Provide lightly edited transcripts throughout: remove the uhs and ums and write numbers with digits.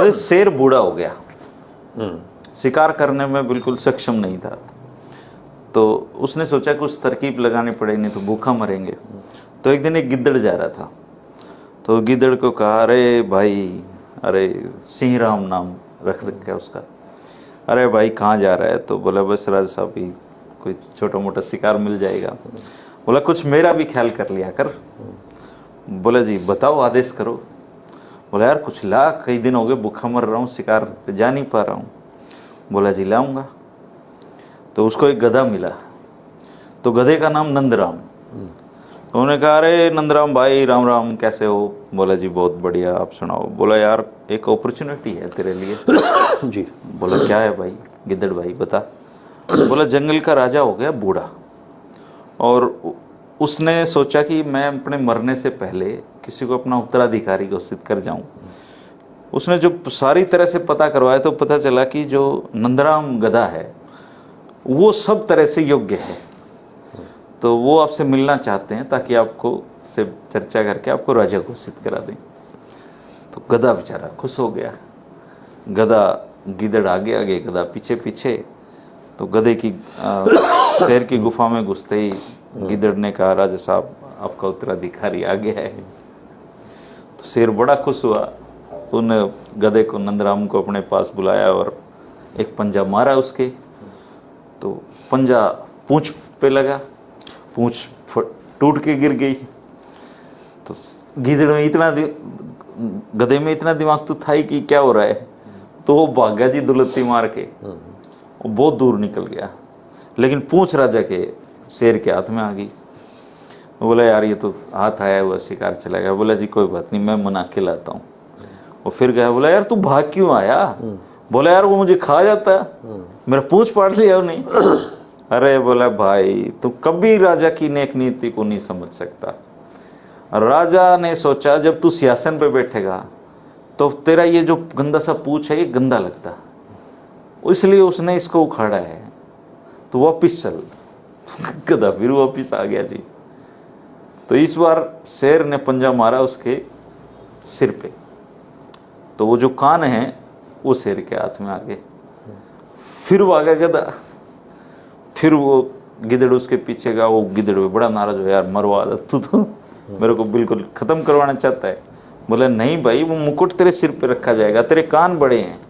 अरे शेर बूढ़ा हो गया, शिकार करने में बिल्कुल सक्षम नहीं था। तो उसने सोचा कि उस तरकीब लगानी पड़ेगी, नहीं तो भूखा मरेंगे। तो एक दिन एक गिद्दड़ जा रहा था, तो गिद्दड़ को कहा, अरे भाई, अरे सिंह राम नाम रख रखा उसका, अरे भाई कहाँ जा रहा है? तो बोला, बस राजा साहब ही कोई छोटा मोटा शिकार मिल जाएगा। बोला, कुछ मेरा भी ख्याल कर लिया कर। बोला, जी बताओ, आदेश करो। बोला, यार कुछ ला, कई दिन हो गए भूखा मर रहा हूँ, शिकार पे जा नहीं पा रहा हूँ। बोला, जी लाऊंगा। तो उसको एक गधा मिला, तो गधे का नाम नंदराम। तो उन्होंने कहा, अरे नंदराम भाई, राम राम, कैसे हो? बोला, जी बहुत बढ़िया, आप सुनाओ। बोला, यार एक अपॉर्चुनिटी है तेरे लिए। जी। बोला, क्या है भाई? गिद्दड़ भाई बता। बोला, जंगल का राजा हो गया बूढ़ा, और उसने सोचा कि मैं अपने मरने से पहले किसी को अपना उत्तराधिकारी घोषित कर जाऊं। उसने जो सारी तरह से पता करवाया, तो पता चला कि जो नंदराम गधा है वो सब तरह से योग्य है। तो वो आपसे मिलना चाहते हैं ताकि आपको से चर्चा करके आपको राजा घोषित करा दें। तो गधा बेचारा खुश हो गया। गधा, गिद्दड़ आगे आगे, गधा पीछे पीछे। तो गधे की शेर की गुफा में घुसते ही गिद्दड़ ने कहा, राजा साहब आपका उत्तराधिकारी आ गया है। तो शेर बड़ा खुश हुआ, उन गधे को, नंदराम को अपने पास बुलाया और एक पंजा मारा उसके। तो पंजा पूंछ पे लगा, पूंछ टूट के गिर गई। तो गिद्दड़ में इतना, गधे में इतना दिमाग तो था ही कि क्या हो रहा है। तो वो भागा जी दुलत्ती मार के, वो बहुत दूर निकल गया, लेकिन पूंछ राजा के शेर के हाथ में आ गई। बोला, यार ये तो हाथ आया हुआ शिकार चला गया। बोला, जी कोई बात नहीं, मैं मना के लाता हूँ। वो फिर गया। बोला, यार तू भाग क्यों आया? बोला, यार वो मुझे खा जाता, मेरा पूंछ पाट लिया वो नहीं। अरे बोला, भाई तू कभी राजा की नेक नीति को नहीं समझ सकता। राजा ने सोचा, जब तू सिंहासन पे बैठेगा तो तेरा ये जो गंदा सा पूंछ है ये गंदा लगता, इसलिए उसने इसको उखाड़ा है, तो वापिस चल। गधा फिर वापिस आ गया जी। तो इस बार शेर ने पंजा मारा उसके सिर पे, तो वो जो कान है वो शेर के हाथ में आ गए। फिर वो आ गया गधा, फिर वो गिद्दड़ उसके पीछे का। वो गिद्दड़ भी बड़ा नाराज हो, यार मरवा दे, तू तो मेरे को बिल्कुल खत्म करवाना चाहता है। बोला, नहीं भाई, वो मुकुट तेरे सिर पे रखा जाएगा, तेरे कान बड़े हैं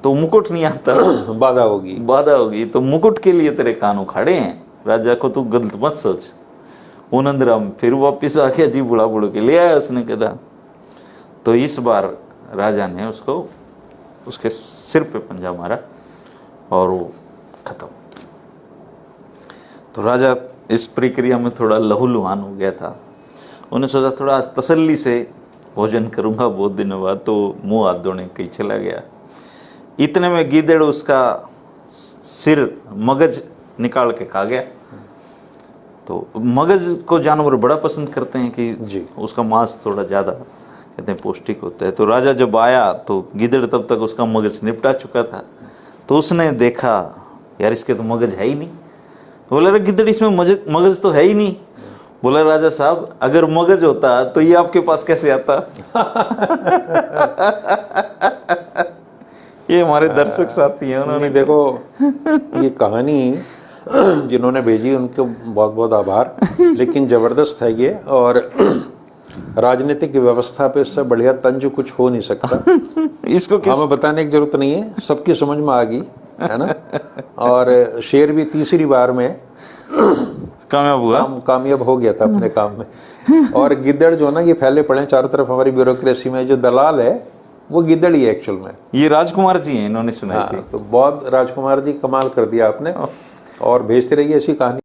तो मुकुट नहीं आता, बाधा होगी। तो मुकुट के लिए तेरे कान उखाड़े हैं, राजा को तू गलत मत सोच। वो नंदराम फिर वापिस आ गया जी, बुढ़ा बुढ़ के ले आया उसने गधा। तो इस बार राजा ने उसको उसके सिर पे पंजा मारा और वो खत्म। तो राजा इस प्रक्रिया में थोड़ा लहूलुहान हो गया था। उन्हें सोचा थोड़ा तसल्ली से भोजन करूंगा बहुत दिनों बाद, तो मुंह हाथ धोने कहीं चला गया। इतने में गिद्दड़ उसका सिर, मगज निकाल के खा गया। तो मगज को जानवर बड़ा पसंद करते हैं कि जी, उसका मांस थोड़ा ज़्यादा कहते हैं पौष्टिक होता है। तो राजा जब आया तो गिद्दड़ तब तक उसका मगज निपटा चुका था। तो उसने देखा, यार इसके तो मगज है ही नहीं। तो बोला, अरे गिद्दड़, इसमें मगज तो है ही नहीं। बोला, राजा साहब अगर मगज होता तो ये आपके पास कैसे आता? ये हमारे दर्शक साथी हैं, उन्होंने देखो ये कहानी जिन्होंने भेजी उनको बहुत बहुत आभार। लेकिन जबरदस्त है ये, और राजनीतिक व्यवस्था पे इससे बढ़िया तंज कुछ हो नहीं सकता। इसको हमें बताने की जरूरत नहीं है, सबकी समझ में आ गई है ना। और शेर भी तीसरी बार में कामयाब हो गया था अपने काम में। और गिद्दड़ जो ना, ये फैले पड़े चारों तरफ हमारी ब्यूरोक्रेसी में। जो दलाल है वो गिद्दड़ ही है एक्चुअल में। ये राजकुमार जी हैं, इन्होंने सुनाई थी। तो बहुत राजकुमार जी, कमाल कर दिया आपने। और भेजते रहिए ऐसी कहानी।